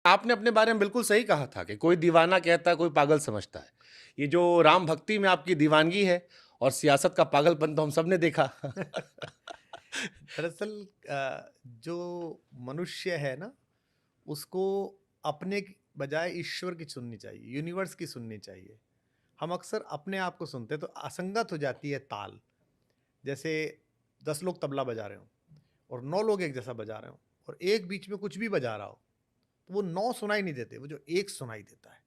आपने अपने बारे में बिल्कुल सही कहा था कि कोई दीवाना कहता है, कोई पागल समझता है। ये जो राम भक्ति में आपकी दीवानगी है और सियासत का पागलपन तो हम सब ने देखा। दरअसल जो मनुष्य है ना, उसको अपने की बजाय ईश्वर की सुननी चाहिए, यूनिवर्स की सुननी चाहिए। हम अक्सर अपने आप को सुनते हैं तो असंगत हो जाती है ताल। जैसे 10 लोग तबला बजा रहे हों और 9 लोग एक जैसा बजा रहे हों और एक बीच में कुछ भी बजा रहा हो, तो वो 9 सुनाई नहीं देते, वो जो एक सुनाई देता है।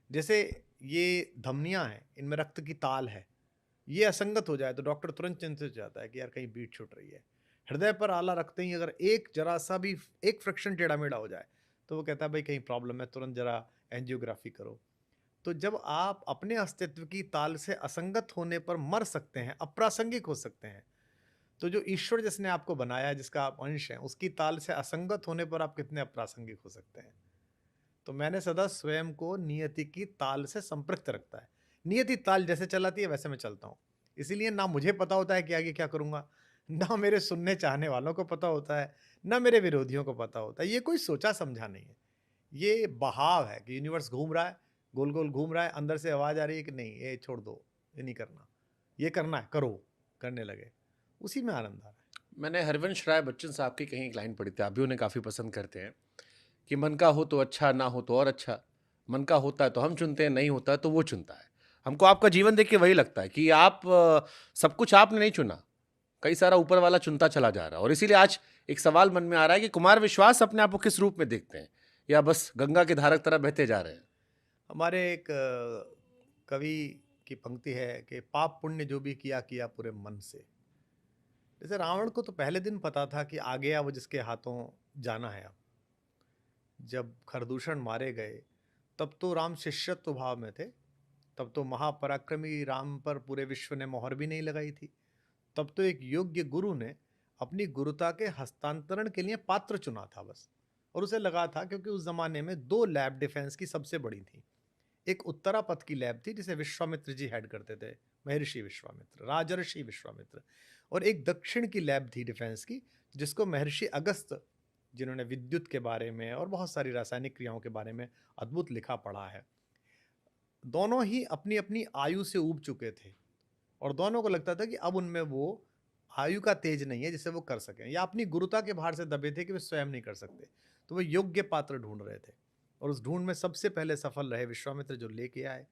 जैसे ये धमनियाँ हैं, इनमें रक्त की ताल है, ये असंगत हो जाए तो डॉक्टर तुरंत चिंतित हो जाता है कि यार कहीं बीट छूट रही है। हृदय पर आला रखते ही अगर एक जरा-सा भी एक फ्रैक्शन टेढ़ा-मेढ़ा हो जाए, तो वो कहता है भाई कहीं प्रॉब्लम है, तुरंत ज़रा एंजियोग्राफी करो। तो जब आप अपने अस्तित्व की ताल से असंगत होने पर मर सकते हैं, अप्रासंगिक हो सकते हैं, तो जो ईश्वर जिसने आपको बनाया है, जिसका आप अंश हैं, उसकी ताल से असंगत होने पर आप कितने अप्रासंगिक हो सकते हैं। तो मैंने सदा स्वयं को नियति की ताल से संपृक्त रखता है। नियति ताल जैसे चलाती है वैसे मैं चलता हूँ। इसीलिए ना मुझे पता होता है कि आगे क्या करूँगा, ना मेरे सुनने चाहने वालों को पता होता है, ना मेरे विरोधियों को पता होता है। ये कोई सोचा-समझा नहीं है। ये बहाव है कि यूनिवर्स घूम रहा है, गोल-गोल घूम रहा है, अंदर से आवाज़ आ रही है कि नहीं ये छोड़ दो, ये नहीं करना। ये करना है, करो, करने लगे। उसी में आनंद आ रहा है। मैंने हरिवंश राय बच्चन साहब की कहीं एक लाइन पढ़ी थी, आप भी उन्हें काफ़ी पसंद करते हैं कि मन का हो तो अच्छा, ना हो तो और अच्छा। मन का होता है तो हम चुनते हैं, नहीं होता है तो वो चुनता है। हमको आपका जीवन देख के वही लगता है कि आप सब कुछ आपने नहीं चुना, कई सारा ऊपर वाला चुनता चला जा रहा है और इसीलिए आज एक सवाल मन में आ रहा है कि कुमार विश्वास अपने आप को किस रूप में देखते हैं? या बस गंगा की धारा की तरह बहते जा रहे हैं? हमारे एक कवि की पंक्ति है कि पाप पुण्य जो भी किया, किया पूरे मन से। जैसे रावण को तो पहले दिन पता था कि आ गया वो जिसके हाथों जाना है अब। जब खरदूषण मारे गए, तब तो राम शिष्यत्व भाव में थे। तब तो महापराक्रमी राम पर पूरे विश्व ने मोहर भी नहीं लगाई थी। तब तो एक योग्य गुरु ने अपनी गुरुता के हस्तांतरण के लिए पात्र चुना था बस। और उसे लगा था क्योंकि उस जमाने में 2 लैब डिफेंस की सबसे बड़ी थी। एक उत्तरापथ की लैब थी जिसे विश्वामित्र जी हेड करते थे, महर्षि विश्वामित्र, राजर्षि विश्वामित्र। और एक दक्षिण की लैब थी डिफेंस की, जिसको महर्षि अगस्त, जिन्होंने विद्युत के बारे में और बहुत सारी रासायनिक क्रियाओं के बारे में अद्भुत लिखा पढ़ा है। दोनों ही अपनी अपनी आयु से ऊब चुके थे और दोनों को लगता था कि अब उनमें वो आयु का तेज नहीं है जिसे वो कर सकें, या अपनी गुरुता के भार से दबे थे कि वे स्वयं नहीं कर सकते। तो वो योग्य पात्र ढूंढ रहे थे और उस ढूंढ में सबसे पहले सफल रहे विश्वामित्र, जो लेके आए,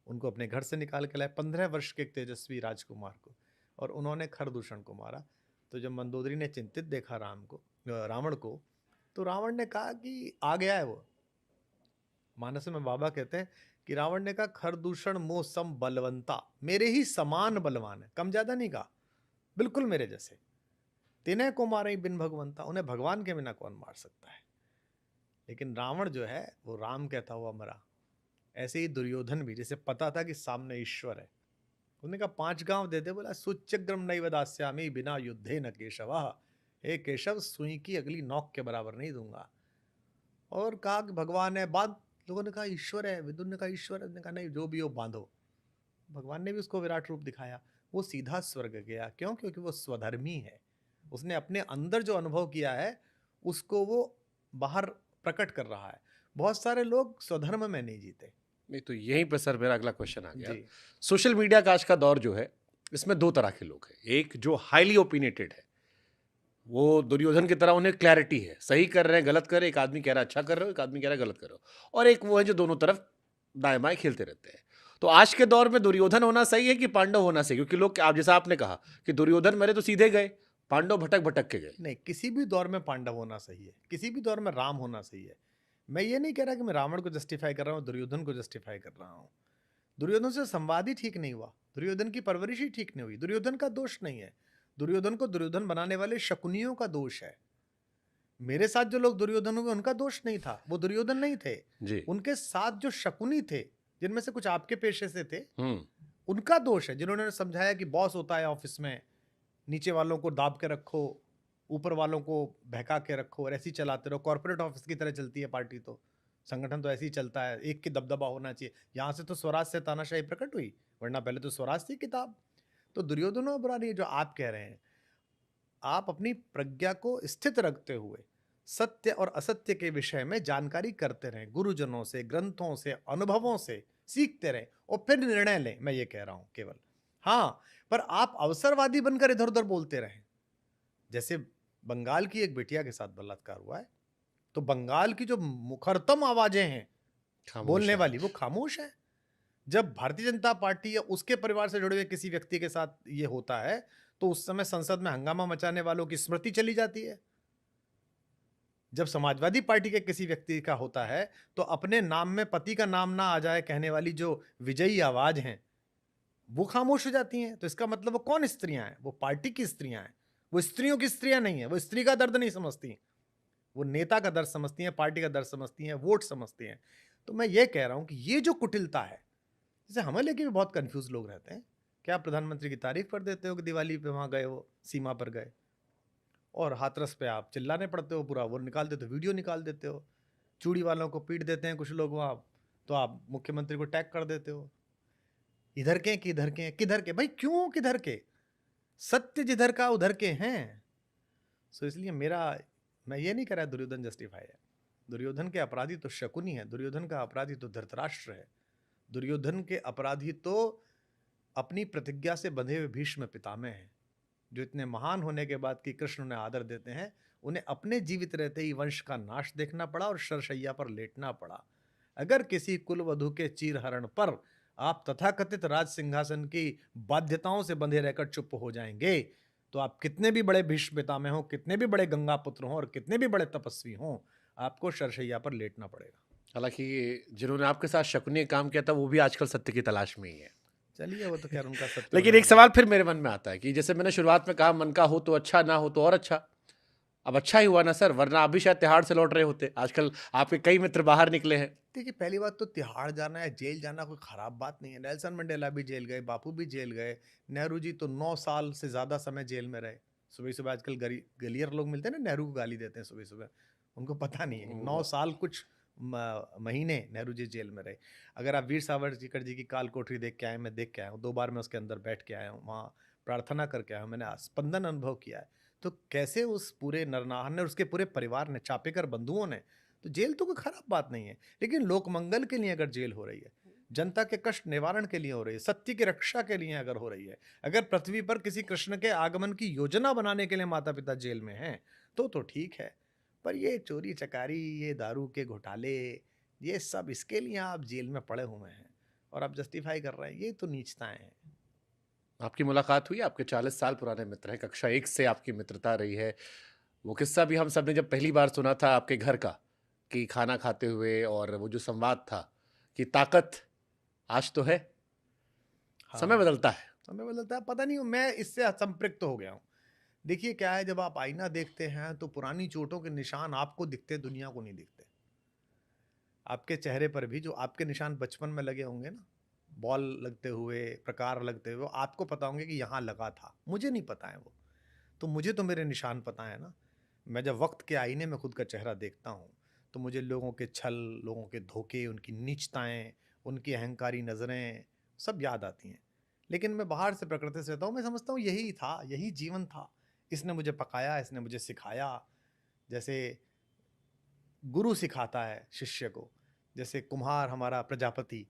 उनको अपने घर से निकाल के लाए 15 वर्ष के एक तेजस्वी राजकुमार को, और उन्होंने खरदूषण को मारा। तो जब मंदोदरी ने चिंतित देखा रावण को, तो रावण ने कहा कि आ गया है वो। मानस में बाबा कहते हैं कि रावण ने कहा खरदूषण मोह सम बलवंता, मेरे ही समान बलवान है, कम ज्यादा नहीं कहा, बिल्कुल मेरे जैसे। तिन्हें को मारे बिन भगवंता, उन्हें भगवान के बिना कौन मार सकता है। लेकिन रावण जो है वो राम कहता हुआ मरा। ऐसे ही दुर्योधन भी, जिसे पता था कि सामने ईश्वर है, उन्होंने कहा 5 गांव दे दे, बोला सुच्यग्रम नैव दास्यामि बिना युद्धे न केशव। हे केशव, सुई की अगली नौक के बराबर नहीं दूंगा। और कहा कि भगवान है, बांध। लोगों ने कहा ईश्वर है, विदुर ने कहा ईश्वर है, उसने कहा नहीं, जो भी हो बांधो। भगवान ने भी उसको विराट रूप दिखाया। वो सीधा स्वर्ग गया, क्यों? क्योंकि वो स्वधर्मी है। उसने अपने अंदर जो अनुभव किया है उसको वो बाहर प्रकट कर रहा है। बहुत सारे लोग स्वधर्म में नहीं जीते। नहीं तो यहीं पर सर मेरा अगला क्वेश्चन आ गया। जी। सोशल मीडिया का आज का दौर जो है, इसमें 2 तरह के लोग हैं। एक जो हाइली ओपिनियटेड है, वो दुर्योधन की तरह उन्हें क्लैरिटी है, सही कर रहे हैं, गलत कर रहे हैं, एक आदमी कह रहा है अच्छा कर रहे हो, एक आदमी कह रहा है गलत कर रहे हो। और एक वो है जो दोनों तरफ दाएँ-बाएँ खेलते रहते हैं। तो आज के दौर में दुर्योधन होना सही है कि पांडव होना सही? क्योंकि लोग आप जैसा आपने कहा कि दुर्योधन मरे तो सीधे गए, पांडव भटक-भटक के गए। नहीं, किसी भी दौर में पांडव होना सही है, किसी भी दौर में राम होना सही है। मैं ये नहीं कह रहा कि मैं रावण को जस्टिफाई कर रहा हूँ, दुर्योधन को जस्टिफाई कर रहा हूँ। दुर्योधन से संवाद ही ठीक नहीं हुआ, दुर्योधन की परवरिश ही ठीक नहीं हुई। दुर्योधन का दोष नहीं है, दुर्योधन को दुर्योधन बनाने वाले शकुनियों का दोष है। मेरे साथ जो लोग दुर्योधन हुए उनका दोष नहीं था, वो दुर्योधन नहीं थे। जी। उनके साथ जो शकुनी थे, जिनमें से कुछ आपके पेशे से थे, हुँ। उनका दोष है, जिन्होंने समझाया कि बॉस होता है ऑफिस में, नीचे वालों को दाब के रखो, ऊपर वालों को बहका के रखो और ऐसे ही चलाते रहो। कॉर्पोरेट ऑफिस की तरह चलती है पार्टी तो, संगठन तो ऐसे ही चलता है, एक की दबदबा होना चाहिए। यहाँ से तो स्वराज से तानाशाही प्रकट हुई, वरना पहले तो स्वराज थी किताब। तो दुर्योधन और बुरा नहीं है जो आप कह रहे हैं। आप अपनी प्रज्ञा को स्थित रखते हुए सत्य और असत्य के विषय में जानकारी करते रहें, गुरुजनों से, ग्रंथों से, अनुभवों से सीखते रहें और फिर निर्णय लें, मैं ये कह रहा हूं केवल। हाँ, पर आप अवसरवादी बनकर इधर उधर बोलते रहें। जैसे बंगाल की एक बिटिया के साथ बलात्कार हुआ है, तो बंगाल की जो मुखरतम आवाजें हैं खामोश बोलने है। वाली, वो खामोश है। जब भारतीय जनता पार्टी या उसके परिवार से जुड़े हुए किसी व्यक्ति के साथ ये होता है, तो उस समय संसद में हंगामा मचाने वालों की स्मृति चली जाती है। जब समाजवादी पार्टी के किसी व्यक्ति का होता है, तो अपने नाम में पति का नाम ना आ जाए कहने वाली जो विजयी आवाज हैं, वो खामोश हो जाती हैं। तो इसका मतलब वो कौन स्त्रियां हैं? वो पार्टी की स्त्रियां हैं। वो स्त्रियों की स्त्रियां नहीं है। वो स्त्री का दर्द नहीं समझती, वो नेता का दर्द समझती हैं, पार्टी का दर्द समझती हैं, वोट समझती हैं। तो मैं ये कह रहा हूं कि ये जो कुटिलता है, जैसे हमें लेके भी बहुत कंफ्यूज लोग रहते हैं। क्या प्रधानमंत्री की तारीफ कर देते हो कि दिवाली पे वहां गए, वो सीमा पर गए, और हाथरस पे आप चिल्लाने पड़ते हो, पूरा वो निकाल देते हो, वीडियो निकाल देते हो। चूड़ी वालों को पीट देते हैं कुछ लोग वहां, तो आप मुख्यमंत्री को टैग कर देते हो। इधर के किधर के, किधर के भाई, क्यों किधर के? सत्य जिधर का उधर के हैं। सो इसलिए मेरा, मैं ये नहीं कह रहा दुर्योधन जस्टिफाई है। दुर्योधन के अपराधी तो शकुनी है, दुर्योधन का अपराधी तो धृतराष्ट्र है, दुर्योधन के अपराधी तो अपनी प्रतिज्ञा से बंधे हुए भीष्म पितामह हैं, जो इतने महान होने के बाद कि कृष्ण उन्हें आदर देते हैं, उन्हें अपने जीवित रहते ही वंश का नाश देखना पड़ा और शरशैया पर लेटना पड़ा। अगर किसी कुलवधु के चीरहरण पर आप तथाकथित राज सिंहासन की बाध्यताओं से बंधे रहकर चुप हो जाएंगे, तो आप कितने भी बड़े भीष्म पितामह हों, कितने भी बड़े गंगा पुत्र हों और कितने भी बड़े तपस्वी हों, आपको शरशैया पर लेटना पड़ेगा। हालांकि जिन्होंने आपके साथ शकुनी काम किया था वो भी आजकल सत्य की तलाश में ही है। चलिए, वो तो खैर उनका सत्य लेकिन उन्हें एक मालूम। सवाल फिर मेरे मन में आता है कि जैसे मैंने शुरुआत में कहा, मन का हो तो अच्छा, ना हो तो और अच्छा। अब अच्छा ही हुआ ना सर, वरना आप भी शायद तिहाड़ से लौट रहे होते। आजकल आपके कई मित्र बाहर निकले हैं। देखिए, पहली बात तो तिहाड़ जाना या जेल जाना कोई खराब बात नहीं है। नेल्सन मंडेला भी जेल गए, बापू भी जेल गए, नेहरू जी तो 9 साल से ज्यादा समय जेल में रहे। सुबह सुबह आजकल गलियर लोग मिलते हैं ना, नेहरू को गाली देते हैं सुबह सुबह, उनको पता नहीं है 9 साल कुछ महीने नेहरू जी जेल में रहे। अगर आप वीर सावरकर जी की काल कोठरी देख के आए, मैं देख के आया हूँ, 2 बार मैं उसके अंदर बैठ के आया हूँ, वहाँ प्रार्थना करके आया हूँ, मैंने स्पंदन अनुभव किया है। तो कैसे उस पूरे नरनाहन ने और उसके पूरे परिवार ने, चापेकर बंधुओं ने, तो जेल तो कोई खराब बात नहीं है। लेकिन लोक मंगल के लिए अगर जेल हो रही है, जनता के कष्ट निवारण के लिए हो रही है, सत्य की रक्षा के लिए अगर हो रही है, अगर पृथ्वी पर किसी कृष्ण के आगमन की योजना बनाने के लिए माता पिता जेल में हैं, तो ठीक है। पर ये चोरी चकारी, ये दारू के घोटाले, ये सब इसके लिए आप जेल में पड़े हुए हैं और आप जस्टिफाई कर रहे हैं, ये तो नीचताएं हैं। आपकी मुलाकात हुई, आपके 40 साल पुराने मित्र हैं, कक्षा 1 से आपकी मित्रता रही है। वो किस्सा भी हम सब ने जब पहली बार सुना था आपके घर का, कि खाना खाते हुए और वो जो संवाद था कि ताकत आज तो है, समय हाँ, बदलता है। समय बदलता है, पता नहीं, मैं इससे असंपृक्त हो गया हूँ। देखिए क्या है, जब आप आईना देखते हैं तो पुरानी चोटों के निशान आपको दिखते, दुनिया को नहीं दिखते। आपके चेहरे पर भी जो आपके निशान बचपन में लगे होंगे ना, बॉल लगते हुए, प्रकार लगते हुए, आपको पता होंगे कि यहाँ लगा था, मुझे नहीं पता है वो। तो मुझे तो मेरे निशान पता है ना। मैं जब वक्त के आईने में खुद का चेहरा देखता हूँ, तो मुझे लोगों के छल, लोगों के धोखे, उनकी नीचताएं, उनकी अहंकारी नज़रें सब याद आती हैं। लेकिन मैं बाहर से प्रकृति से रहता हूँ, मैं समझता हूँ यही था, यही जीवन था। इसने मुझे पकाया, इसने मुझे सिखाया। जैसे गुरु सिखाता है शिष्य को, जैसे कुम्हार हमारा प्रजापति,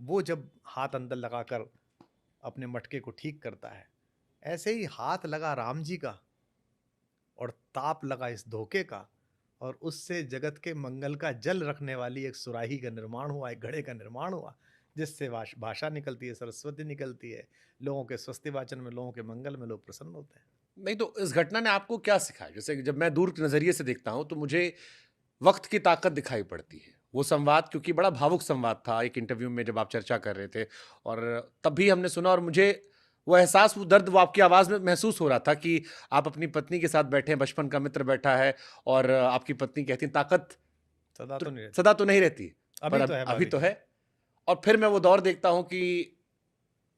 वो जब हाथ अंदर लगाकर अपने मटके को ठीक करता है, ऐसे ही हाथ लगा राम जी का और ताप लगा इस धोखे का, और उससे जगत के मंगल का जल रखने वाली एक सुराही का निर्माण हुआ, एक घड़े का निर्माण हुआ, जिससे भाषा निकलती है, सरस्वती निकलती है, लोगों के स्वस्ति वाचन में, लोगों के मंगल में लोग प्रसन्न होते हैं। नहीं तो इस घटना ने आपको क्या सिखाया? जैसे जब मैं दूर के नज़रिए से देखता हूँ तो मुझे वक्त की ताकत दिखाई पड़ती है। वो संवाद, क्योंकि बड़ा भावुक संवाद था, एक इंटरव्यू में जब आप चर्चा कर रहे थे, और तब भी हमने सुना, और मुझे वो एहसास, वो दर्द, वो आपकी आवाज़ में महसूस हो रहा था कि आप अपनी पत्नी के साथ बैठे हैं, बचपन का मित्र बैठा है, और आपकी पत्नी कहती है ताकत सदा तो नहीं रहती। सदा तो नहीं रहती, अभी पर तो है अभी भाभी तो जी। है। और फिर मैं वो दौर देखता हूँ कि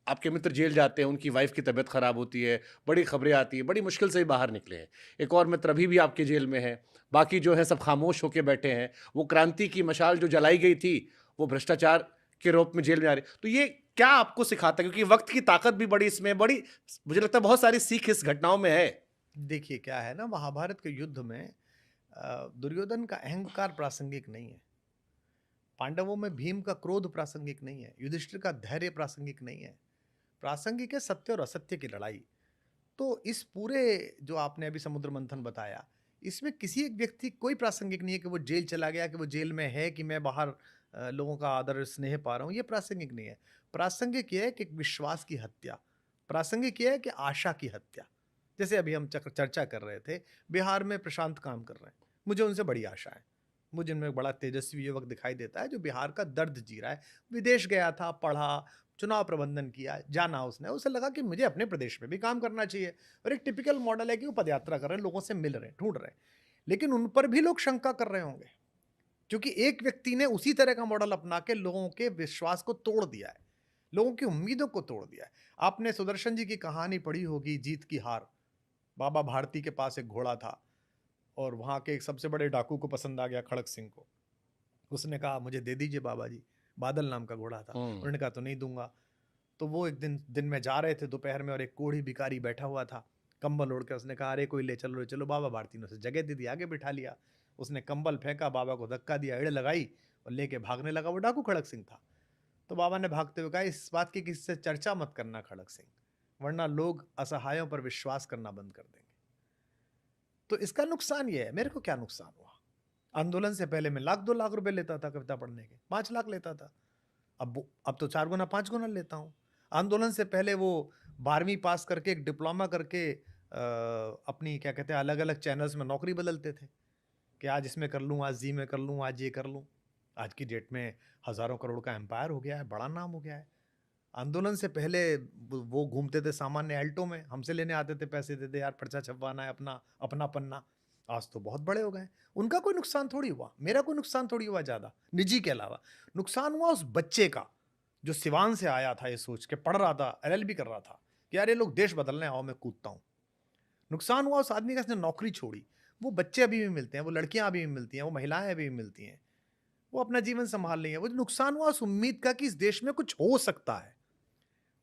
आपके मित्र जेल जाते हैं, उनकी वाइफ की तबीयत खराब होती है, बड़ी खबरें आती हैं, बड़ी मुश्किल से ही बाहर निकले हैं। एक और मित्र अभी भी आपके जेल में है, बाकी जो है सब खामोश होकर बैठे हैं। वो क्रांति की मशाल जो जलाई गई थी, वो भ्रष्टाचार के रूप में जेल में आ रही। तो ये क्या आपको सिखाता है? क्योंकि वक्त की ताकत भी बड़ी इसमें, बड़ी, मुझे लगता है बहुत सारी सीख इस घटनाओं में है। देखिए क्या है ना, महाभारत के युद्ध में दुर्योधन का अहंकार प्रासंगिक नहीं है, पांडवों में भीम का क्रोध प्रासंगिक नहीं है, युधिष्ठिर का धैर्य प्रासंगिक नहीं है। प्रासंगिक है सत्य और असत्य की लड़ाई। तो इस पूरे जो आपने अभी समुद्र मंथन बताया, इसमें किसी एक व्यक्ति कोई प्रासंगिक नहीं है कि वो जेल चला गया, कि वो जेल में है, कि मैं बाहर लोगों का आदर स्नेह पा रहा हूँ, ये प्रासंगिक नहीं है। प्रासंगिक ये है कि एक विश्वास की हत्या, प्रासंगिक ये है कि आशा की हत्या। जैसे अभी हम चर्चा कर रहे थे, बिहार में प्रशांत काम कर रहे हैं, मुझे उनसे बड़ी आशा है। मुझे उनमें बड़ा तेजस्वी युवक दिखाई देता है जो बिहार का दर्द जी रहा है। विदेश गया था, पढ़ा, चुनाव प्रबंधन किया, जाना उसने, उसे लगा कि मुझे अपने प्रदेश में भी काम करना चाहिए। और एक टिपिकल मॉडल है कि वो पदयात्रा कर रहे हैं, लोगों से मिल रहे हैं, ढूंढ रहे हैं। लेकिन उन पर भी लोग शंका कर रहे होंगे, क्योंकि एक व्यक्ति ने उसी तरह का मॉडल अपना के लोगों के विश्वास को तोड़ दिया है, लोगों की उम्मीदों को तोड़ दिया है। आपने सुदर्शन जी की कहानी पढ़ी होगी, जीत की हार। बाबा भारती के पास एक घोड़ा था और वहां के एक सबसे बड़े डाकू को पसंद आ गया, खड़क सिंह को। उसने कहा मुझे दे दीजिए बाबा जी, बादल नाम का घोड़ा था। उन्होंने कहा तो नहीं दूंगा। तो वो एक दिन में जा रहे थे दोपहर में, और एक कोढ़ी भिखारी बैठा हुआ था कंबल ओढ़ के। उसने कहा अरे कोई ले चलो, ले चलो। बाबा भारती ने उसे जगह दे दी, आगे बिठा लिया। उसने कंबल फेंका, बाबा को धक्का दिया, एड़ लगाई और लेके भागने लगा। वो डाकू खड़क सिंह था। तो बाबा ने भागते हुए कहा इस बात की किसी से चर्चा मत करना खड़क सिंह, वरना लोग असहायों पर विश्वास करना बंद कर देंगे। तो इसका नुकसान ये है। मेरे को क्या नुकसान हुआ? आंदोलन से पहले मैं 1-2 लाख रुपए लेता था कविता पढ़ने के, 5 लाख लेता था। अब तो 4 गुना 5 गुना लेता हूँ। आंदोलन से पहले वो 12वीं पास करके एक डिप्लोमा करके अपनी क्या कहते हैं अलग अलग चैनल्स में नौकरी बदलते थे कि आज इसमें कर लूँ, आज जी में कर लूँ, आज ये कर लूँ। आज की डेट में हजारों करोड़ का एम्पायर हो गया है, बड़ा नाम हो गया है। आंदोलन से पहले वो घूमते थे सामान्य एल्टो में, हमसे लेने आते थे, पैसे दे दे यार, पर्चा छपवाना है, अपना अपना पन्ना। आज तो बहुत बड़े हो गए। उनका कोई नुकसान थोड़ी हुआ, मेरा कोई नुकसान थोड़ी हुआ ज्यादा, निजी के अलावा। नुकसान हुआ उस बच्चे का जो सिवान से आया था, ये सोच के पढ़ रहा था, एलएलबी कर रहा था कि यार ये लोग देश बदलने आओ, मैं कूदता हूँ। नुकसान हुआ उस आदमी का, इसने नौकरी छोड़ी। वो बच्चे अभी भी मिलते हैं, वो लड़कियां अभी भी मिलती हैं, वो महिलाएं अभी भी मिलती हैं, वो अपना जीवन संभाल रही है। वो नुकसान हुआ उस उम्मीद का कि इस देश में कुछ हो सकता है,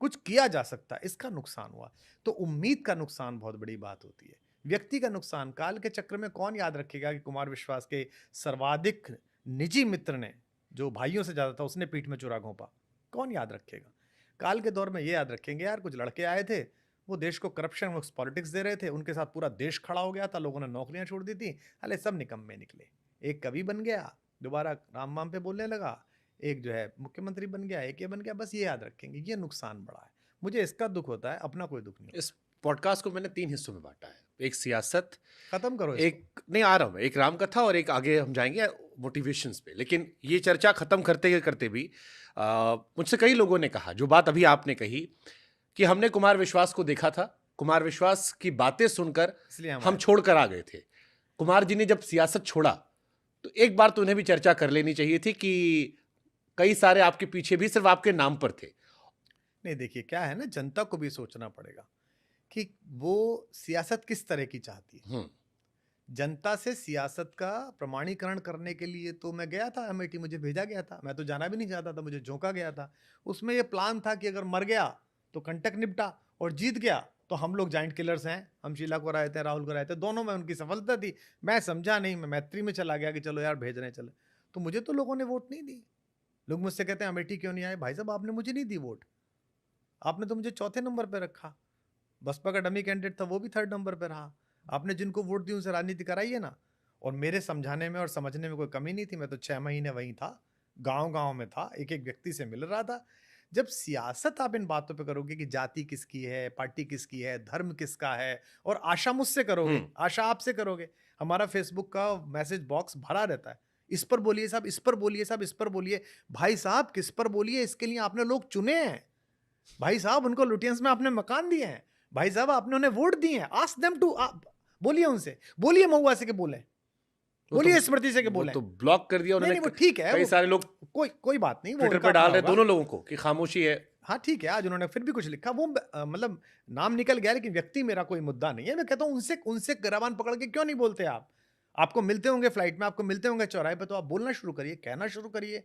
कुछ किया जा सकता है, इसका नुकसान हुआ। तो उम्मीद का नुकसान बहुत बड़ी बात होती है। व्यक्ति का नुकसान, काल के चक्र में कौन याद रखेगा कि कुमार विश्वास के सर्वाधिक निजी मित्र ने, जो भाइयों से ज्यादा था, उसने पीठ में चुरा घोंपा? कौन याद रखेगा? काल के दौर में ये याद रखेंगे यार कुछ लड़के आए थे, वो देश को करप्शन पॉलिटिक्स दे रहे थे, उनके साथ पूरा देश खड़ा हो गया था, लोगों ने नौकरियां छोड़ दी थी, अरे सब निकम्मे निकले। एक कवि बन गया, दोबारा राम वाम पे बोलने लगा, एक जो है मुख्यमंत्री बन गया, एक ये बन गया। बस ये याद रखेंगे, ये नुकसान बड़ा है। मुझे इसका दुख होता है, अपना कोई दुख नहीं होता। इस पॉडकास्ट को मैंने 3 हिस्सों में बांटा है, एक सियासत, खत्म करो इसको। एक नहीं आ रहा हूँ मैं, एक रामकथा और एक आगे हम जाएंगे मोटिवेशंस पे। लेकिन ये चर्चा खत्म करते करते भी मुझसे कई लोगों ने कहा जो बात अभी आपने कही कि हमने कुमार विश्वास को देखा था, कुमार विश्वास की बातें सुनकर इसलिए हम छोड़कर आ गए थे। कुमार जी ने जब सियासत छोड़ा तो एक बार तो उन्हें भी चर्चा कर लेनी चाहिए थी कि कई सारे आपके पीछे भी सिर्फ आपके नाम पर थे। नहीं, देखिए क्या है ना, जनता को भी सोचना पड़ेगा कि वो सियासत किस तरह की चाहती है। जनता से सियासत का प्रमाणीकरण करने के लिए तो मैं गया था अमेठी, मुझे भेजा गया था, मैं तो जाना भी नहीं चाहता था, मुझे झोंका गया था। उसमें ये प्लान था कि अगर मर गया तो कंटक निपटा, और जीत गया तो हम लोग जाइंट किलर्स हैं, हम शीला को राय थे, राहुल को राय थे, दोनों में उनकी सफलता थी। मैं समझा नहीं, मैं मैत्री में चला गया कि चलो यार भेज रहे चले। तो मुझे तो लोगों ने वोट नहीं दी। लोग मुझसे कहते हैं अमेठी क्यों नहीं आए? भाई साहब आपने मुझे नहीं दी वोट, आपने तो मुझे चौथे नंबर पर रखा। बसपा का डमी कैंडिडेट था, वो भी 3rd नंबर पर रहा। आपने जिनको वोट दी उनसे राजनीति कराई है ना। और मेरे समझाने में और समझने में कोई कमी नहीं थी। मैं तो 6 महीने वहीं था, गांव गांव में था, एक एक व्यक्ति से मिल रहा था। जब सियासत आप इन बातों पे करोगे कि जाति किसकी है, पार्टी किसकी है, धर्म किसका है, और आशा मुझसे करोगे, आशा आपसे करोगे। हमारा फेसबुक का मैसेज बॉक्स भरा रहता है, इस पर बोलिए साहब, इस पर बोलिए साहब, इस पर बोलिए। भाई साहब किस पर बोलिए? इसके लिए आपने लोग चुने हैं। भाई साहब उनको लुटियंस में आपने मकान दिए हैं। भाई साहब आपने उन्हें वोट दिए हैं। आस्क देम टू, बोलिए उनसे, बोलिए महुआ से के बोले, बोलिए स्मृति से के बोले। तो ब्लॉक कर दिया उन्होंने। नहीं, वो ठीक है, कई सारे लोग कोई बात नहीं, वो ट्विटर उनका पर डाल अपना रहे होगा। दोनों लोगों को कि खामोशी है। हाँ ठीक है, आज उन्होंने फिर भी कुछ लिखा, वो मतलब नाम निकल गया, लेकिन व्यक्ति मेरा कोई मुद्दा नहीं है। मैं कहता हूं उनसे उनसे रवान पकड़ के क्यों नहीं बोलते आप? आपको मिलते होंगे फ्लाइट में, आपको मिलते होंगे चौराहे पे, तो आप बोलना शुरू करिए, कहना शुरू करिए।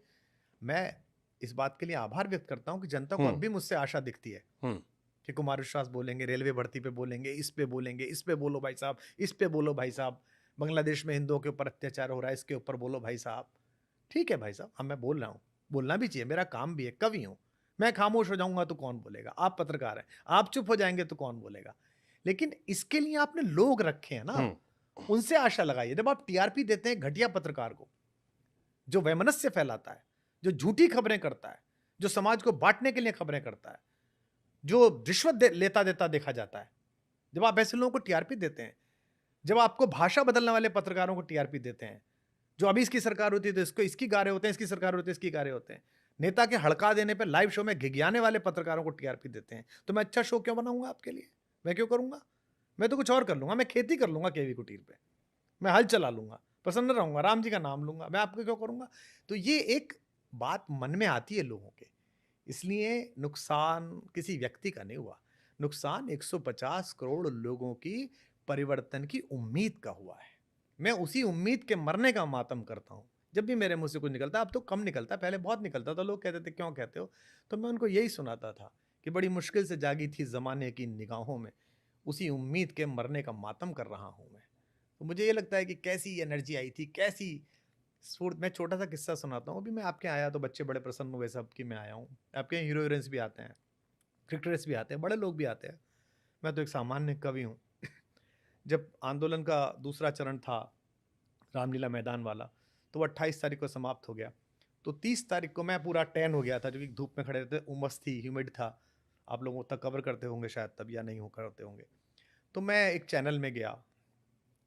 मैं इस बात के लिए आभार व्यक्त करता हूं कि जनता को अब भी मुझसे आशा दिखती है कि कुमार विश्वास बोलेंगे, रेलवे भर्ती पे बोलेंगे, इस पे बोलेंगे, इस पे बोलो भाई साहब, इस पे बोलो भाई साहब। बांग्लादेश में हिंदुओं के ऊपर अत्याचार हो रहा है, इसके ऊपर बोलो भाई साहब। ठीक है भाई साहब, अब मैं बोल रहा हूँ, बोलना भी चाहिए, मेरा काम भी है, कवि हूँ। मैं खामोश हो जाऊंगा तो कौन बोलेगा? आप पत्रकार हैं, आप चुप हो जाएंगे तो कौन बोलेगा? लेकिन इसके लिए आपने लोग रखे हैं ना, उनसे आशा लगाइए। जब आप टीआरपी देते हैं घटिया पत्रकार को, जो वैमनस्य फैलाता है, जो झूठी खबरें करता है, जो समाज को बांटने के लिए खबरें करता है, जो रिश्वत लेता देता देखा जाता है, जब आप ऐसे लोगों को टीआरपी देते हैं, जब आपको भाषा बदलने वाले पत्रकारों को टीआरपी देते हैं, जो अभी इसकी सरकार होती है तो इसको इसकी गा रहे होते हैं, इसकी सरकार होती है इसकी गा रहे होते हैं, नेता के हड़का देने पे लाइव शो में घिघियाने वाले पत्रकारों को टीआरपी देते हैं, तो मैं अच्छा शो क्यों बनाऊंगा आपके लिए? मैं क्यों करूंगा? मैं तो कुछ और कर लूंगा, मैं खेती कर लूंगा केवी कुटीर पे, मैं हल चला लूंगा, प्रसन्न रहूंगा, राम जी का नाम लूंगा, मैं आपको क्यों करूंगा? तो ये एक बात मन में आती है लोगों के। इसलिए नुकसान किसी व्यक्ति का नहीं हुआ, नुकसान 150 करोड़ लोगों की परिवर्तन की उम्मीद का हुआ है। मैं उसी उम्मीद के मरने का मातम करता हूं। जब भी मेरे मुंह से कुछ निकलता, अब तो कम निकलता, पहले बहुत निकलता था, लोग कहते थे क्यों कहते हो, तो मैं उनको यही सुनाता था कि बड़ी मुश्किल से जागी थी जमाने की निगाहों में, उसी उम्मीद के मरने का मातम कर रहा हूं मैं। तो मुझे ये लगता है कि कैसी एनर्जी आई थी, कैसी स्फूर्त। मैं छोटा सा किस्सा सुनाता हूँ। अभी मैं आपके आया तो बच्चे बड़े प्रसन्न हुए सब कि मैं आया हूँ। आपके यहाँ हीरो हीरोइंस भी आते हैं, क्रिकेटर्स भी आते हैं, बड़े लोग भी आते हैं। मैं तो एक सामान्य कवि हूँ। जब आंदोलन का दूसरा चरण था, रामलीला मैदान वाला, तो वो 28 तारीख को समाप्त हो गया। तो 30 तारीख को मैं पूरा टैन हो गया था, क्योंकि धूप में खड़े रहते, उमस थी, ह्यूमिड था। आप लोगों तक कवर करते होंगे शायद तब, या नहीं हो करते होंगे। तो मैं एक चैनल में गया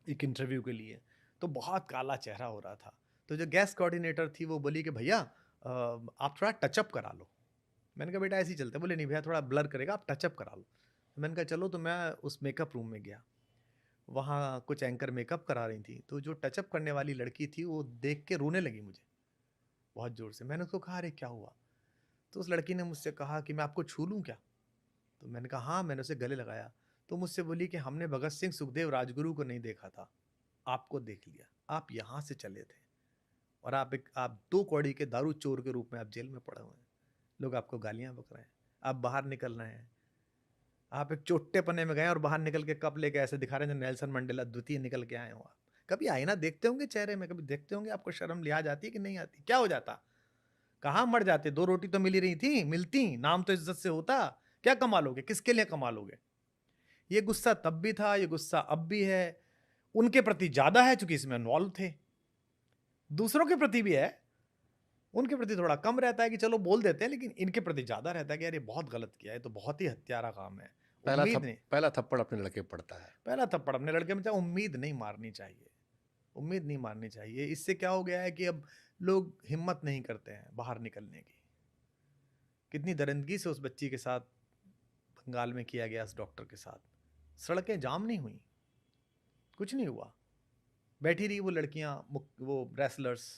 एक इंटरव्यू के लिए, तो बहुत काला चेहरा हो रहा था। तो जो गैस कोऑर्डिनेटर थी वो बोली कि भैया आप थोड़ा टचअप करा लो। मैंने कहा बेटा ऐसे ही चलते। बोले नहीं भैया थोड़ा ब्लर करेगा, आप टचअप करा लो। तो मैंने कहा चलो। तो मैं उस मेकअप रूम में गया, वहाँ कुछ एंकर मेकअप करा रही थी। तो जो टचअप करने वाली लड़की थी वो देख के रोने लगी मुझे बहुत ज़ोर से। मैंने उसको कहा अरे क्या हुआ? तो उस लड़की ने मुझसे कहा कि मैं आपको छू लूँ क्या? तो मैंने कहा हाँ। मैंने उसे गले लगाया। तो मुझसे बोली कि हमने भगत सिंह, सुखदेव, राजगुरु को नहीं देखा था, आपको देख लिया। आप यहाँ से चले थे और आप 2 कौड़ी के दारू चोर के रूप में आप जेल में पड़े हुए हैं। लोग आपको गालियाँ बक रहे हैं, आप बाहर निकल रहे हैं। आप एक चोट्टेपने में गए और बाहर निकल के कप लेके ऐसे दिखा रहे हैं नेल्सन मंडेला द्वितीय निकल के आए हो आप। कभी आईना देखते होंगे चेहरे में? कभी देखते होंगे? आपको शर्म लिहाज आती है कि नहीं आती? क्या हो जाता? कहाँ मर जाते? 2 रोटी तो मिल ही रही थी, मिलती, नाम तो इज्जत से होता। क्या कमा लोगे? किसके लिए कमा लोगे? ये गुस्सा तब भी था, ये गुस्सा अब भी है। उनके प्रति ज्यादा है चूंकि इसमें इन्वॉल्व थे। दूसरों के प्रति भी है, उनके प्रति थोड़ा कम रहता है कि चलो बोल देते हैं, लेकिन इनके प्रति ज्यादा रहता है कि यार ये बहुत गलत किया है, तो बहुत ही हत्यारा काम है। उम्मीद नहीं, पहला थप्पड़ अपने लड़के पे पड़ता है। पहला थप्पड़ अपने लड़के में। चाहे उम्मीद नहीं मारनी चाहिए, उम्मीद नहीं मारनी चाहिए। इससे क्या हो गया है कि अब लोग हिम्मत नहीं करते हैं बाहर निकलने की। कितनी दरिंदगी से उस बच्ची के साथ बंगाल में किया गया, उस डॉक्टर के साथ। सड़कें जाम नहीं हुई, कुछ नहीं हुआ, बैठी रही वो लड़कियां, वो रेसलर्स।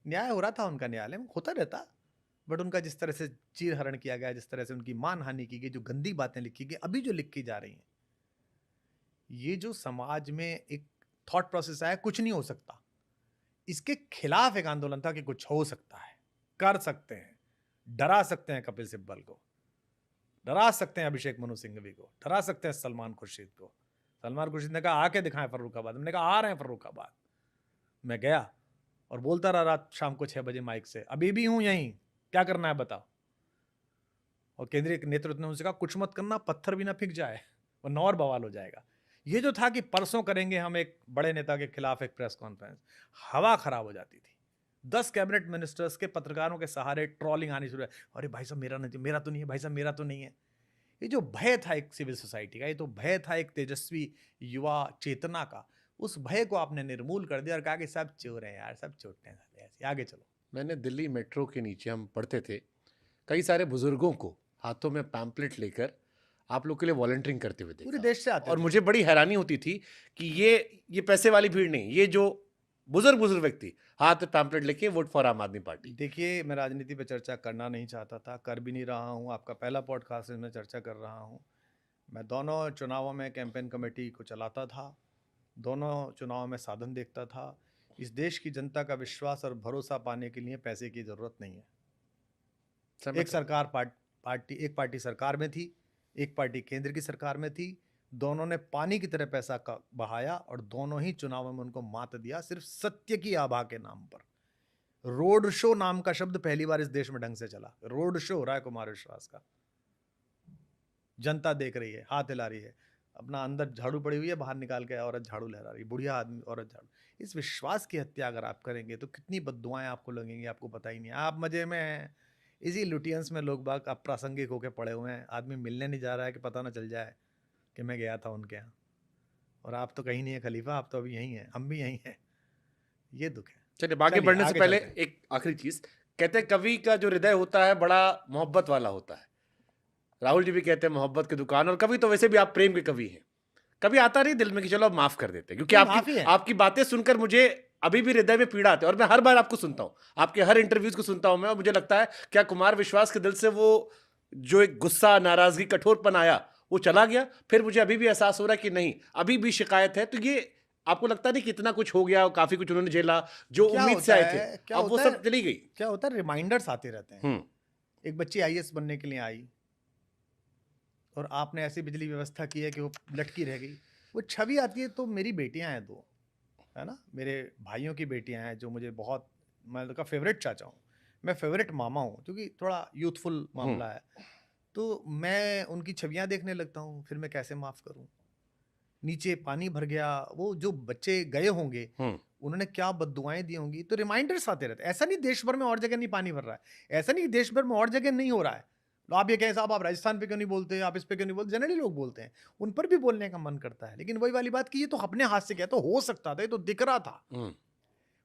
न्याय हो रहा था उनका, न्यायालय में होता रहता। बट उनका जिस तरह से चीर हरण किया गया, जिस तरह से उनकी मानहानि की गई, जो गंदी बातें लिखी गई, अभी जो लिखी जा रही हैं, ये जो समाज में एक थॉट प्रोसेस आया कुछ नहीं हो सकता, इसके खिलाफ एक आंदोलन था कि कुछ हो सकता है, कर सकते हैं, डरा सकते हैं कपिल सिब्बल को, डरा सकते हैं अभिषेक मनु सिंघवी को, डरा सकते हैं सलमान खुर्शीद को। सलमान खुर्शीद ने कहा आके दिखाएं फर्रुखाबाद। हमने कहा आ रहे हैं फर्रुखाबाद। मैं गया और बोलता रहा रात शाम को 6 बजे माइक से, अभी भी हूं यहीं, क्या करना है बताओ। और केंद्रीय नेतृत्व ने उनसे कहा कुछ मत करना, पत्थर भी ना फिक जाए वरना और बवाल हो जाएगा। ये जो था कि परसों करेंगे हम एक बड़े नेता के खिलाफ एक प्रेस कॉन्फ्रेंस, हवा खराब हो जाती थी। 10 कैबिनेट मिनिस्टर्स के पत्रकारों के सहारे ट्रॉलिंग आनी शुरू है। अरे भाई साहब मेरा नहीं, मेरा तो नहीं है, भाई साहब मेरा तो नहीं है। ये जो भय था एक सिविल सोसाइटी का, ये तो भय था एक तेजस्वी युवा चेतना का, उस भय को आपने निर्मूल कर दिया और कहा कि सब चोर हैं यार, सब चोटते हैं, ऐसे आगे चलो। मैंने दिल्ली मेट्रो के नीचे, हम पढ़ते थे, कई सारे बुजुर्गों को हाथों में पैम्पलेट लेकर आप लोग के लिए वॉलंटियरिंग करते हुए पूरे देखा। देश से आते और थे। मुझे बड़ी हैरानी होती थी कि ये पैसे वाली भीड़ नहीं, ये जो बुजुर्ग व्यक्ति हाथ में पैम्पलेट लेके वोट फॉर आम आदमी पार्टी। देखिए मैं राजनीति पे चर्चा करना नहीं चाहता था, कर भी नहीं रहा हूँ। आपका पहला पॉडकास्ट में चर्चा कर रहा हूँ। मैं दोनों चुनावों में कैंपेन कमेटी को चलाता था, दोनों चुनावों में साधन देखता था। इस देश की जनता का विश्वास और भरोसा पाने के लिए पैसे की जरूरत नहीं है। एक सरकार पार्टी, एक पार्टी सरकार में थी, एक पार्टी केंद्र की सरकार में थी, दोनों ने पानी की तरह पैसा का बहाया और दोनों ही चुनावों में उनको मात दिया, सिर्फ सत्य की आभा के नाम पर। रोड शो नाम का शब्द पहली बार इस देश में ढंग से चला। रोड शो हो रहा है कुमार विश्वास का, जनता देख रही है, हाथ हिला रही है, अपना अंदर झाड़ू पड़ी हुई है, बाहर निकाल के औरत झाड़ू लहरा रही है, बुढ़िया आदमी औरत झाड़ू। इस विश्वास की हत्या अगर आप करेंगे तो कितनी बद्दुआएं आपको लगेंगी, आपको पता ही नहीं। आप मजे में हैं, इसी लुटियंस में लोग बाग अप्रासंगिक होके पड़े हुए हैं। आदमी मिलने नहीं जा रहा है कि पता ना चल जाए कि मैं गया था उनके यहाँ, और आप तो कहीं नहीं है खलीफा, आप तो अभी यहीं हैं, हम भी यहीं हैं। ये दुख है। चलिए, आगे चलिए, बढ़ने से आगे पहले चलते हैं। एक आखिरी चीज, कहते हैं कवि का जो हृदय होता है बड़ा मोहब्बत वाला होता है। राहुल जी भी कहते हैं मोहब्बत की दुकान, और कवि तो वैसे भी आप प्रेम के कवि हैं। कभी आता नहीं दिल में कि चलो अब माफ कर देते हैं? क्योंकि नहीं, माफी आपकी है। आपकी बातें सुनकर मुझे अभी भी हृदय में पीड़ा आती है, और मैं हर बार आपको सुनता हूं, आपके हर इंटरव्यूज को सुनता हूं मैं, और मुझे लगता है क्या कुमार विश्वास के दिल से वो जो एक गुस्सा, नाराजगी, कठोरपन आया वो चला गया? फिर मुझे अभी भी एहसास हो रहा है कि नहीं, अभी भी शिकायत है। तो ये आपको लगता नहीं कि इतना कुछ हो गया, काफी कुछ उन्होंने झेला, जो क्या उम्मीद से होता आए थे, है, क्या अब वो होता सब है, चली गई? क्या होता है, रिमाइंडर्स आते रहते हैं। हम्म। एक बच्ची आईएएस बनने के लिए आई और आपने ऐसी बिजली व्यवस्था की है कि वो लटकी रह गई। वो छवि आती है। तो मेरी बेटियां हैं दो, है ना, मेरे भाइयों की बेटियां हैं जो मुझे बहुत, मैं उनका फेवरेट चाचा हूँ, मैं फेवरेट मामा हूँ, क्योंकि थोड़ा यूथफुल हम्म। मामला है। तो मैं उनकी छवियां देखने लगता हूँ, फिर मैं कैसे माफ करूँ। नीचे पानी भर गया, वो जो बच्चे गए होंगे हम्म। उन्होंने क्या बद्दुआएं दी होंगी। तो रिमाइंडर्स आते रहते हैं। ऐसा नहीं देश भर में और जगह नहीं पानी भर रहा है, ऐसा नहीं देश भर में और जगह नहीं हो रहा है। तो आप ये कहें साहब आप राजस्थान पे क्यों नहीं बोलते, आप इस पे क्यों नहीं बोलते, जनरली लोग बोलते हैं, उन पर भी बोलने का मन करता है। लेकिन वही वाली बात कि ये तो अपने हाथ से किया, तो हो सकता था, ये तो दिख रहा था। हम्म।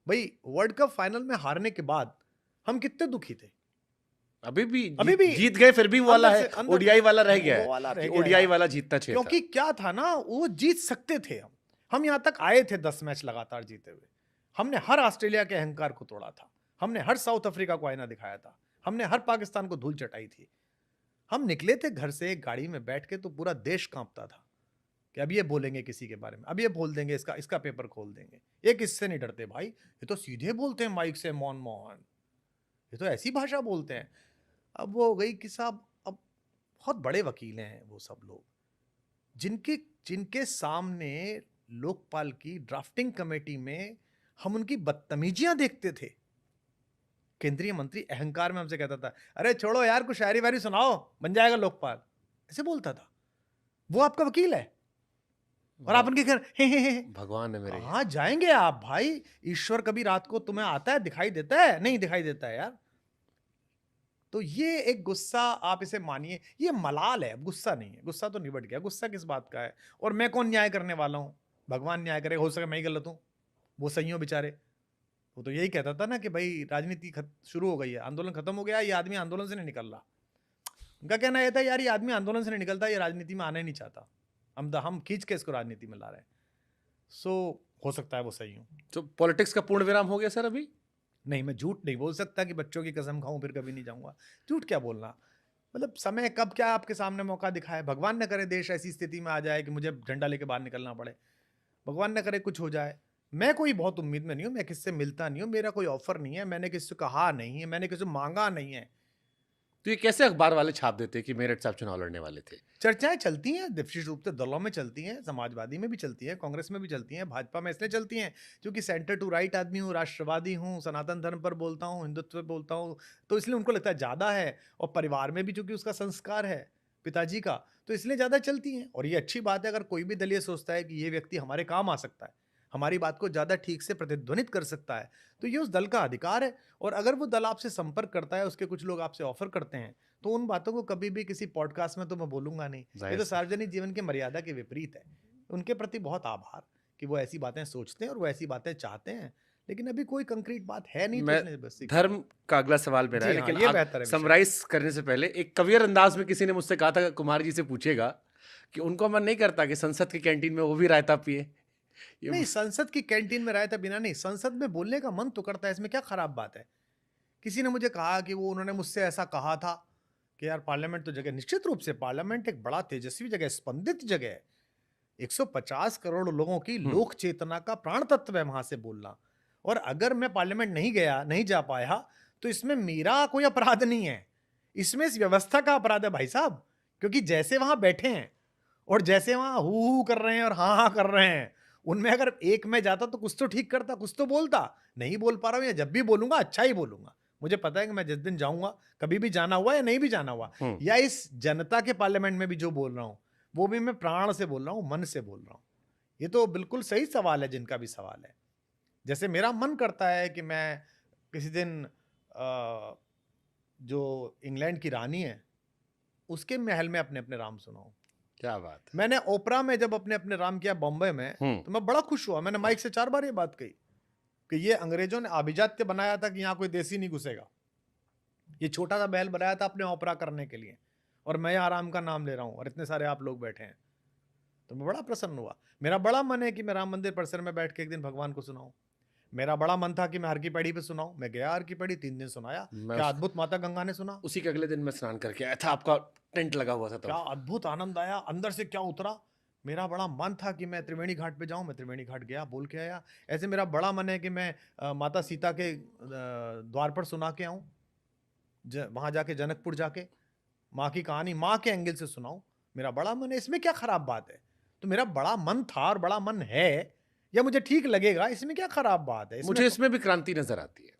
भाई वर्ल्ड कप फाइनल में हारने के बाद हम कितने दुखी थे। अभी भी अभी भी जीत गए, फिर भी वो वाला अंदर है, से अंदर ओडीआई वाला रह गया वो है वाला रह कि गया ओडीआई यार। वाला जीतना चाहिए था। क्योंकि क्या था ना, वो जीत सकते थे। हम यहाँ तक आए थे 10 मैच लगातार जीते हुए। हमने हर ऑस्ट्रेलिया के अहंकार को तोड़ा था, हमने हर साउथ अफ्रीका को आईना दिखाया था, हमने हर पाकिस्तान को धूल चटाई थी। हम निकले थे घर से एक गाड़ी में बैठ के, तो पूरा देश कांपता था कि अब ये बोलेंगे किसी के बारे में, अब ये बोल देंगे, इसका पेपर खोल देंगे। एक इससे नहीं डरते भाई, ये तो सीधे बोलते हैं माइक से, मौन मोहन, ये तो ऐसी भाषा बोलते हैं। अब वो हो गई कि साहब, अब बहुत बड़े वकील हैं वो सब लोग, जिनके जिनके सामने लोकपाल की ड्राफ्टिंग कमेटी में हम उनकी बदतमीजियां देखते थे। केंद्रीय मंत्री अहंकार में हमसे कहता था, अरे छोड़ो यार, कुछ शायरी वायरी सुनाओ, बन जाएगा लोकपाल, ऐसे बोलता था। वो आपका वकील है और आप उनके घर हे। भगवान है मेरे। कहां जाएंगे आप भाई? ईश्वर कभी रात को तुम्हें आता है, दिखाई देता है? नहीं दिखाई देता है यार। तो ये एक गुस्सा, आप इसे मानिए, ये मलाल है, गुस्सा नहीं है। गुस्सा तो निबट गया, गुस्सा किस बात का है? और मैं कौन न्याय करने वाला हूं? भगवान न्याय करे, हो सके मैं ही गलत हूं, वो सही हो बेचारे। वो तो यही कहता था ना कि भाई राजनीति शुरू हो गई है, आंदोलन खत्म हो गया, ये आदमी आंदोलन से नहीं निकल रहा। उनका कहना यह था, यार ये आदमी आंदोलन से नहीं निकलता, ये राजनीति में आना ही नहीं चाहता, हम खींच के इसको राजनीति में ला रहे हैं। सो हो सकता है वो सही हो। तो पॉलिटिक्स का पूर्ण विराम हो गया सर अभी? नहीं, मैं झूठ नहीं बोल सकता कि बच्चों की कसम खाऊं फिर कभी नहीं जाऊंगा। झूठ क्या बोलना, मतलब समय कब क्या आपके सामने मौका दिखाए। भगवान न करे देश ऐसी स्थिति में आ जाए कि मुझे झंडा लेके बाहर निकलना पड़े, भगवान न करे कुछ हो जाए। मैं कोई बहुत उम्मीद में नहीं हूं, मैं किसी से मिलता नहीं हूं, मेरा कोई ऑफर नहीं है, मैंने किसी से कहा नहीं है, मैंने किसी से मांगा नहीं है। तो ये कैसे अखबार वाले छाप देते कि मेरठ साहब चुनाव लड़ने वाले थे? चर्चाएं चलती हैं, विशेष रूप से दलों में चलती हैं, समाजवादी में भी चलती हैं, कांग्रेस में भी चलती हैं, भाजपा में इसलिए चलती हैं क्योंकि सेंटर टू राइट आदमी हूँ, राष्ट्रवादी हूँ, सनातन धर्म पर बोलता हूँ, हिंदुत्व पर बोलता हूँ, तो इसलिए उनको लगता है ज़्यादा है। और परिवार में भी चूंकि उसका संस्कार है पिताजी का, तो इसलिए ज़्यादा चलती हैं। और ये अच्छी बात है, अगर कोई भी दलीय सोचता है कि ये व्यक्ति हमारे काम आ सकता है, हमारी बात को ज़्यादा ठीक से प्रतिध्वनित कर सकता है, तो ये उस दल का अधिकार है। और अगर वो दल आपसे संपर्क करता है, उसके कुछ लोग आपसे ऑफर करते हैं, तो उन बातों को कभी भी किसी पॉडकास्ट में तो मैं बोलूंगा नहीं। ये जाहिर तो सी। सार्वजनिक जीवन की मर्यादा के विपरीत है। उनके प्रति बहुत आभार कि वो ऐसी बातें सोचते हैं और वो ऐसी बातें चाहते हैं, लेकिन अभी कोई कंक्रीट बात है नहीं, तो मैं इसलिए बस धर्म का अगला सवाल मेरा है, जी हाँ, लेकिन ये आप बेहतर है विषय। समराइज करने से पहले एक कवियर अंदाज में किसी ने मुझसे कहा था कि कुमार जी से पूछेगा कि उनको मन नहीं करता कि संसद की कैंटीन में वो भी रायता पिए। ये नहीं, संसद की कैंटीन में रहता बिना नहीं, संसद में बोलने का मन तो करता है, इसमें क्या खराब बात है? किसी ने मुझे कहा कि वो उन्होंने मुझसे ऐसा कहा था कि यार पार्लियामेंट तो जगह, निश्चित रूप से पार्लियामेंट एक बड़ा तेजस्वी जगह, स्पंदित जगह है। 150 करोड़ लोगों की लोक चेतना का प्राण तत्व है वहां से बोलना। और अगर मैं पार्लियामेंट नहीं गया, नहीं जा पाया, तो इसमें मेरा कोई अपराध नहीं है, इसमें इस व्यवस्था का अपराध है भाई साहब। क्योंकि जैसे वहां बैठे हैं और जैसे वहाँ हू कर रहे हैं और हाँ कर रहे हैं, उनमें अगर एक मैं जाता तो कुछ तो ठीक करता, कुछ तो बोलता। नहीं बोल पा रहा हूँ, या जब भी बोलूंगा अच्छा ही बोलूंगा। मुझे पता है कि मैं जिस दिन जाऊंगा, कभी भी जाना हुआ या नहीं भी जाना हुआ, या इस जनता के पार्लियामेंट में भी जो बोल रहा हूँ, वो भी मैं प्राण से बोल रहा हूँ, मन से बोल रहा हूँ। ये तो बिल्कुल सही सवाल है जिनका भी सवाल है। जैसे मेरा मन करता है कि मैं किसी दिन जो इंग्लैंड की रानी है, उसके महल में अपने अपने राम सुनाऊं। क्या बात है। मैंने ओपरा में जब अपने अपने राम किया बॉम्बे में, तो मैं बड़ा खुश हुआ। मैंने माइक से 4 बार ये बात कही कि ये अंग्रेजों ने आभिजात्य बनाया था कि यहाँ कोई देसी नहीं घुसेगा। ये छोटा सा महल बनाया था अपने ओपरा करने के लिए, और मैं यहाँ राम का नाम ले रहा हूँ और इतने सारे आप लोग बैठे हैं। तो मैं बड़ा प्रसन्न हुआ। मेरा बड़ा मन है कि मैं राम मंदिर परिसर में बैठ के एक दिन भगवान को सुनाऊं। मेरा बड़ा मन था कि मैं हर की पैड़ी पे सुनाऊं। मैं गया हर की पैड़ी, 3 दिन सुनाया। मैं क्या अद्भुत माता गंगा ने सुना। उसी के अगले दिन मैं स्नान करके आया था, आपका टेंट लगा हुआ था क्या तब। अद्भुत आनंद आया, अंदर से क्या उतरा। मेरा बड़ा मन था कि मैं त्रिवेणी घाट पे जाऊं। मैं त्रिवेणी घाट गया, बोल के आया। ऐसे मेरा बड़ा मन है कि मैं माता सीता के द्वार पर सुना के आऊं, वहां जाके जनकपुर जाके माँ की कहानी माँ के एंगल से सुनाऊं। मेरा बड़ा मन है, इसमें क्या खराब बात है। तो मेरा बड़ा मन था और बड़ा मन है, या मुझे ठीक लगेगा, इसमें क्या खराब बात है। इसमें मुझे इसमें भी क्रांति नजर आती है।